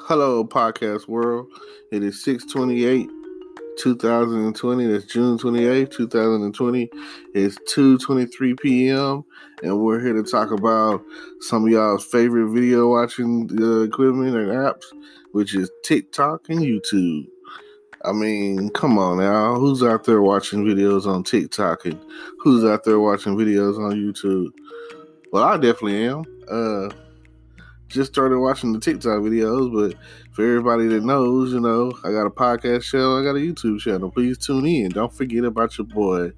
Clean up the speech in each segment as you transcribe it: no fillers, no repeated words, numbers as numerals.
Hello, podcast world. It is 6/28, 2020. That's June 28th, 2020. It's 2:23 p.m. and we're here to talk about some of y'all's favorite video watching equipment and apps, which is TikTok and YouTube. I mean, come on now. Who's out there watching videos on TikTok and who's out there watching videos on YouTube? Well, I definitely am. Just started watching the TikTok videos, but for everybody that knows, I got a podcast show, I got a YouTube channel. Please tune in. Don't forget about your boy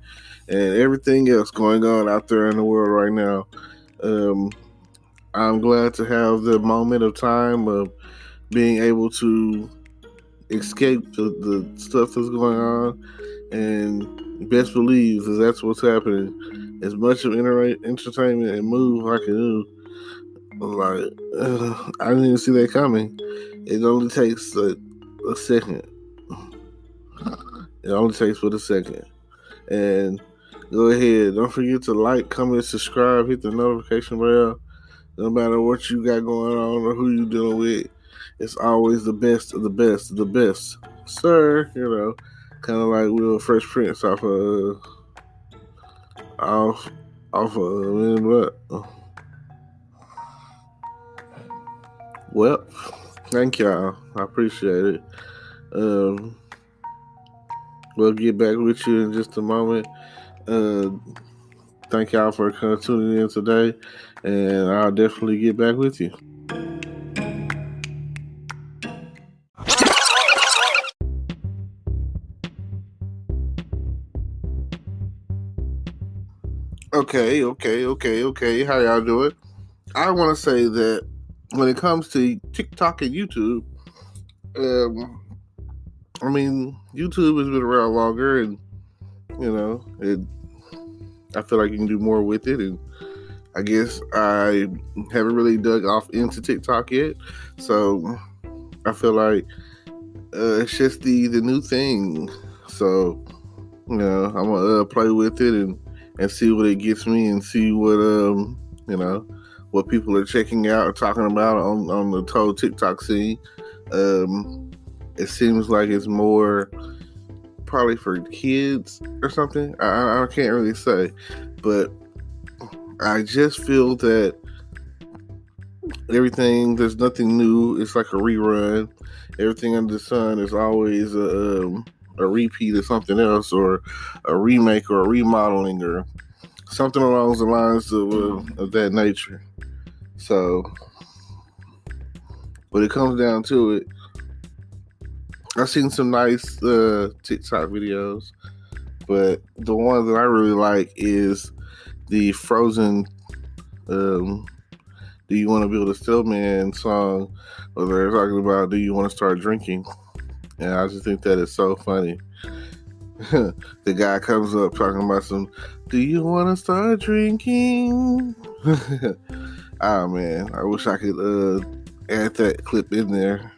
and everything else going on out there in the world right now. I'm glad to have the moment of time of being able to escape the stuff that's going on, and best believe that's what's happening. As much of entertainment and move I can do. I didn't even see that coming. It only takes a second. It only takes but a second. And go ahead. Don't forget to like, comment, subscribe, hit the notification bell. No matter what you got going on or who you dealing with, it's always the best of the best of the best. Sir, kind of like Will Fresh Prince off of what? Well, thank y'all. I appreciate it. We'll get back with you in just a moment. Thank y'all for tuning in today, and I'll definitely get back with you. Okay. How y'all doing? I want to say that when it comes to TikTok and YouTube, YouTube has been around longer, and I feel like you can do more with it. And I guess I haven't really dug off into TikTok yet, so I feel like it's just the new thing. So I'm gonna play with it and see what it gets me, and see what people are checking out or talking about on the whole TikTok scene. It seems like it's more probably for kids or something. I can't really say, but I just feel that there's nothing new. It's like a rerun. Everything under the sun is always a repeat of something else, or a remake, or a remodeling, or something along the lines of that nature. So when it comes down to it, I've seen some nice TikTok videos, but the one that I really like is the Frozen Do You Want to Build a Snowman song, where they're talking about, do you want to start drinking? And I just think that is so funny. The guy comes up talking about do you want to start drinking? Oh man, I wish I could add that clip in there.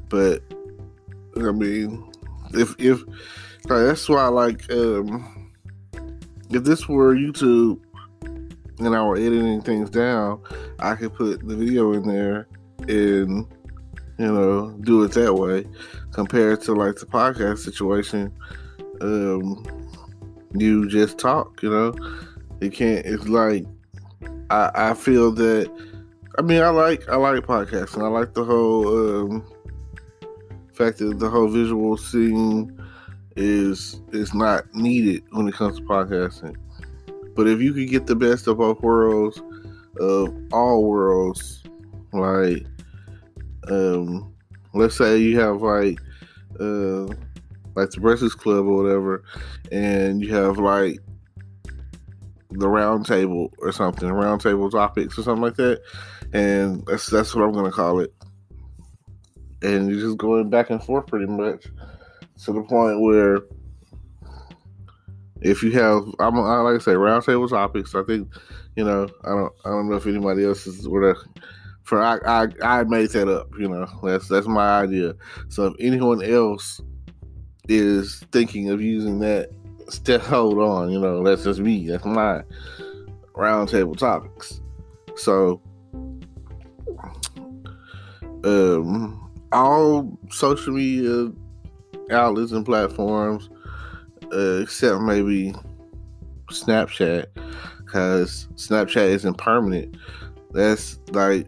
But I mean, if that's why I like, if this were YouTube and I were editing things down, I could put the video in there and do it that way, compared to like the podcast situation. You just talk, you can't. It's like I feel that. I mean, I like podcasting. I like the whole fact that the whole visual scene is not needed when it comes to podcasting. But if you could get the best of both worlds, of all worlds, like let's say you have like the Breakfast Club or whatever, and you have like the round table or something, round table topics or something like that, and that's what I'm gonna call it. And you're just going back and forth pretty much, to the point where if you have, I like to say, round table topics. I think, I don't know if anybody else is whatever. I made that up. That's my idea. So if anyone else is thinking of using that, hold on. That's just me. That's my round table topics. So All social media outlets and platforms, except maybe Snapchat, because Snapchat isn't permanent. That's like,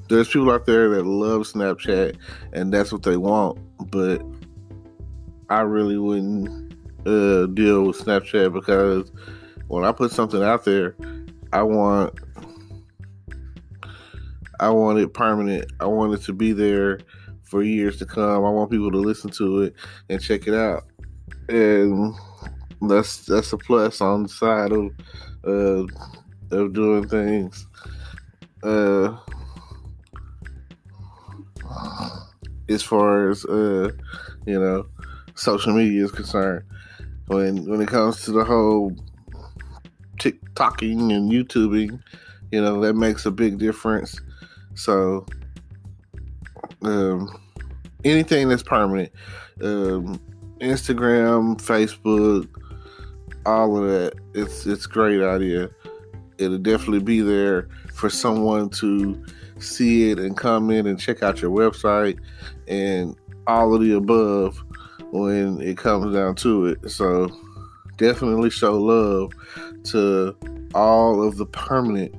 there's people out there that love Snapchat and that's what they want, but I really wouldn't deal with Snapchat, because when I put something out there, I want it permanent. I want it to be there for years to come. I want people to listen to it and check it out, and that's a plus on the side of doing things. As far as social media is concerned, when it comes to the whole TikToking and YouTubing, that makes a big difference. So anything that's permanent, Instagram, Facebook, all of that, it's a great idea. It'll definitely be there for someone to see it and come in and check out your website and all of the above when it comes down to it. So definitely show love to all of the permanent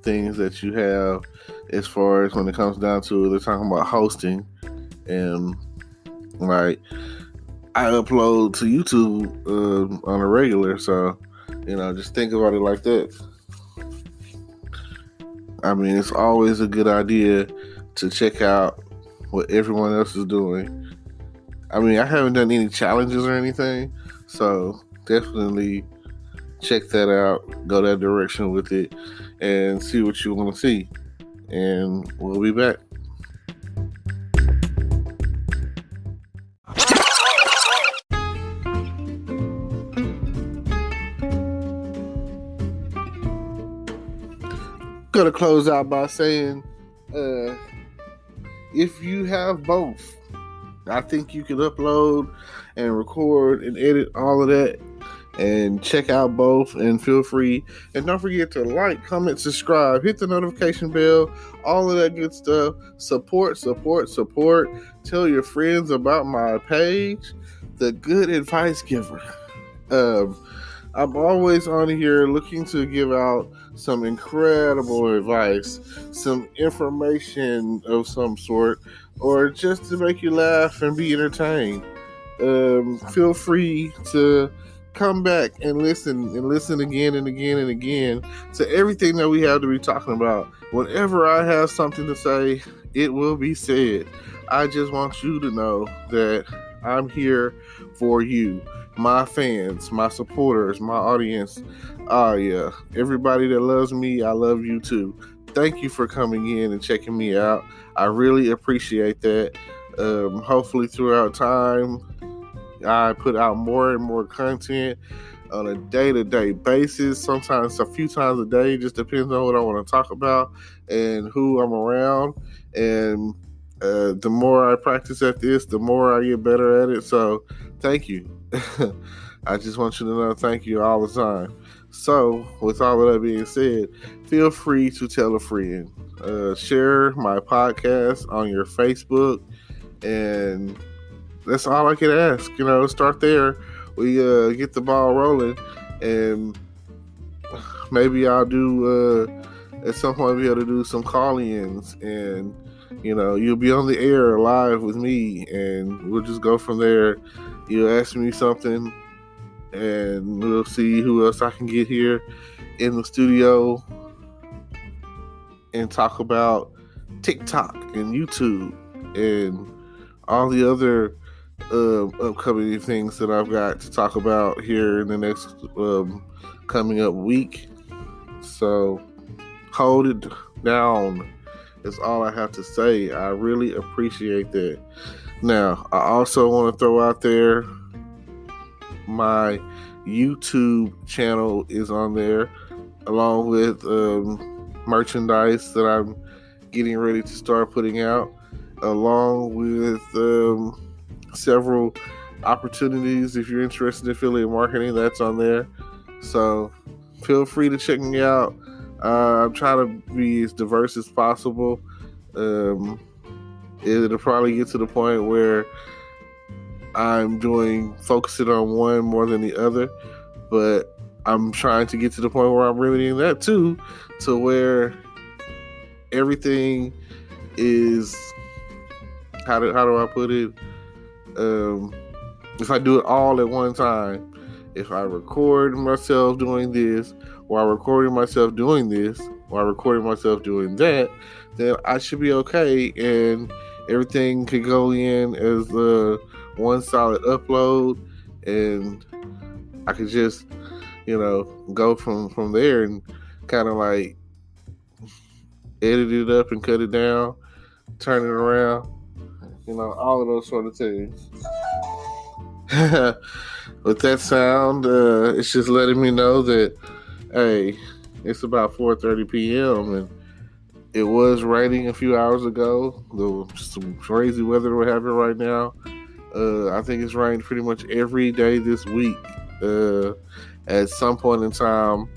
things that you have. As far as when it comes down to it, they're talking about hosting, and like, I upload to YouTube on a regular, so just think about it like that. I mean, it's always a good idea to check out what everyone else is doing. I mean, I haven't done any challenges or anything, so definitely check that out, go that direction with it, and see what you want to see. And we'll be back. Gonna close out by saying, if you have both, I think you can upload and record and edit all of that, and check out both, and feel free. And don't forget to like, comment, subscribe, hit the notification bell, all of that good stuff. Support. Tell your friends about my page, The Good Advice Giver. I'm always on here looking to give out some incredible advice, some information of some sort, or just to make you laugh and be entertained. Feel free to come back and listen again and again and again to everything that we have to be talking about. Whenever I have something to say, it will be said. I just want you to know that I'm here for you, my fans, my supporters, my audience. Yeah, everybody that loves me, I love you too. Thank you for coming in and checking me out. I really appreciate that. Hopefully throughout time, I put out more and more content on a day-to-day basis, sometimes a few times a day, just depends on what I want to talk about and who I'm around. And the more I practice at this, the more I get better at it. So thank you. I just want you to know, thank you all the time. So with all of that being said, feel free to tell a friend. Share my podcast on your Facebook, and that's all I can ask. Start there. We get the ball rolling, and maybe I'll do at some point be able to do some call-ins, and you'll be on the air live with me, and we'll just go from there. You'll ask me something, and we'll see who else I can get here in the studio and talk about TikTok and YouTube and all the other upcoming things that I've got to talk about here in the next coming up week. So hold it down is all I have to say. I really appreciate that. Now, I also want to throw out there, my YouTube channel is on there, along with merchandise that I'm getting ready to start putting out, along with several opportunities. If you're interested in affiliate marketing, that's on there. So feel free to check me out. I'm trying to be as diverse as possible. It'll probably get to the point where I'm focusing on one more than the other, but I'm trying to get to the point where I'm remedying that too, to where everything is, how do I put it? If I do it all at one time, if I record myself doing this, or I recording myself doing this, or I recording myself doing that, then I should be okay, and everything could go in as one solid upload, and I could just, go from there and kind of like edit it up and cut it down, turn it around, all of those sort of things. With that sound, it's just letting me know that, hey, it's about 4:30 p.m. and it was raining a few hours ago. There's some crazy weather we're having right now. I think it's rained pretty much every day this week at some point in time.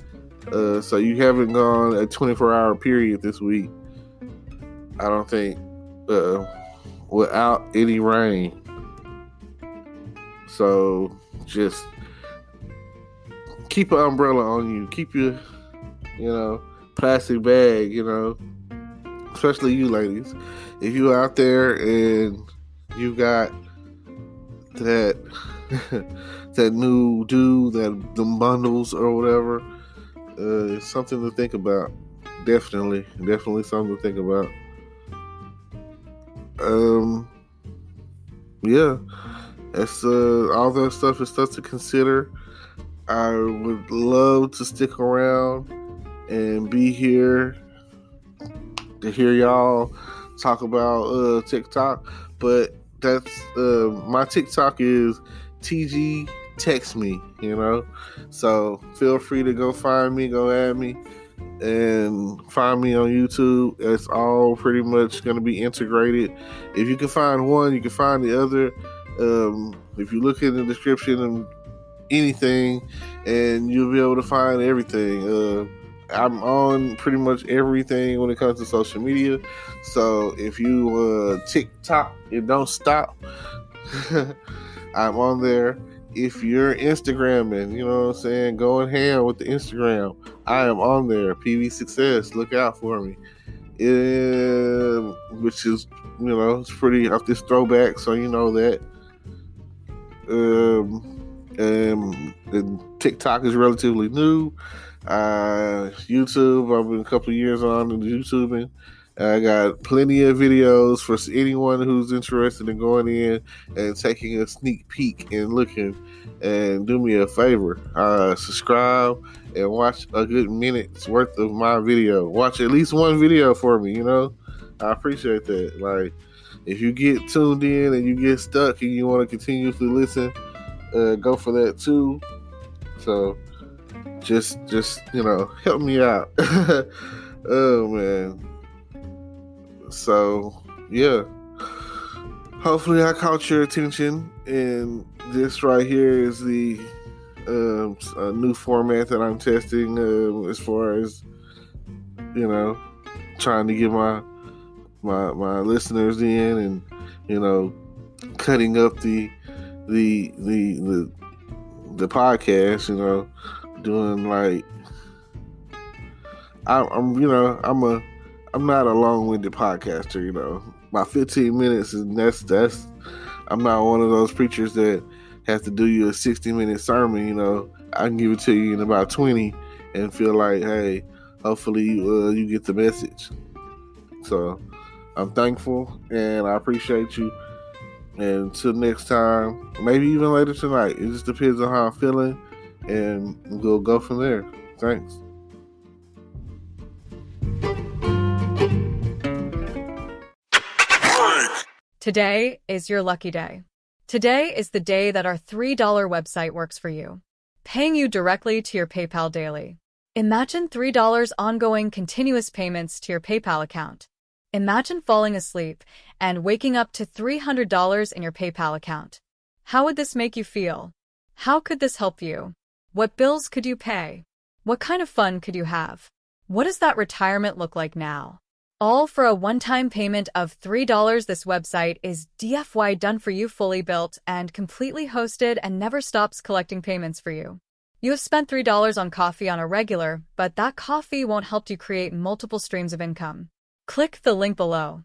So you haven't gone a 24-hour period this week, I don't think, without any rain. So just keep an umbrella on you. Keep your, plastic bag, especially you ladies. If you out there and you got that that new dude, them bundles or whatever, it's something to think about. Definitely something to think about. Yeah, that's all that stuff is stuff to consider. I would love to stick around and be here to hear y'all talk about TikTok, but that's my TikTok is TG Text Me, so feel free to go find me, go add me, and find me on YouTube. It's all pretty much going to be integrated. If you can find one, you can find the other. If you look in the description and anything, and you'll be able to find everything. I'm on pretty much everything when it comes to social media. So if you TikTok, it don't stop. I'm on there. If you're Instagramming, going ham with the Instagram, I am on there. PV Success, look out for me. Which is, it's pretty off this throwback, so you know that. And TikTok is relatively new. YouTube, I've been a couple of years on YouTubing. I got plenty of videos for anyone who's interested in going in and taking a sneak peek and looking. And do me a favor, subscribe and watch a good minute's worth of my video. Watch at least one video for me, I appreciate that. Like, if you get tuned in and you get stuck and you want to continuously listen, go for that too. So just help me out. Oh man. So yeah, hopefully I caught your attention, and this right here is the new format that I'm testing, as far as trying to get my listeners in, and cutting up the podcast, doing like I'm not a long-winded podcaster, My 15 minutes is that's I'm not one of those preachers that has to do you a 60-minute sermon, I can give it to you in about 20 and feel like, hey, hopefully you get the message. So I'm thankful and I appreciate you. And until next time, maybe even later tonight. It just depends on how I'm feeling, and we'll go from there. Thanks. Today is your lucky day. Today is the day that our $3 website works for you, paying you directly to your PayPal daily. Imagine $3 ongoing continuous payments to your PayPal account. Imagine falling asleep and waking up to $300 in your PayPal account. How would this make you feel? How could this help you? What bills could you pay? What kind of fun could you have? What does that retirement look like now? All for a one-time payment of $3. This website is DFY done for you, fully built and completely hosted, and never stops collecting payments for you. You have spent $3 on coffee on a regular, but that coffee won't help you create multiple streams of income. Click the link below.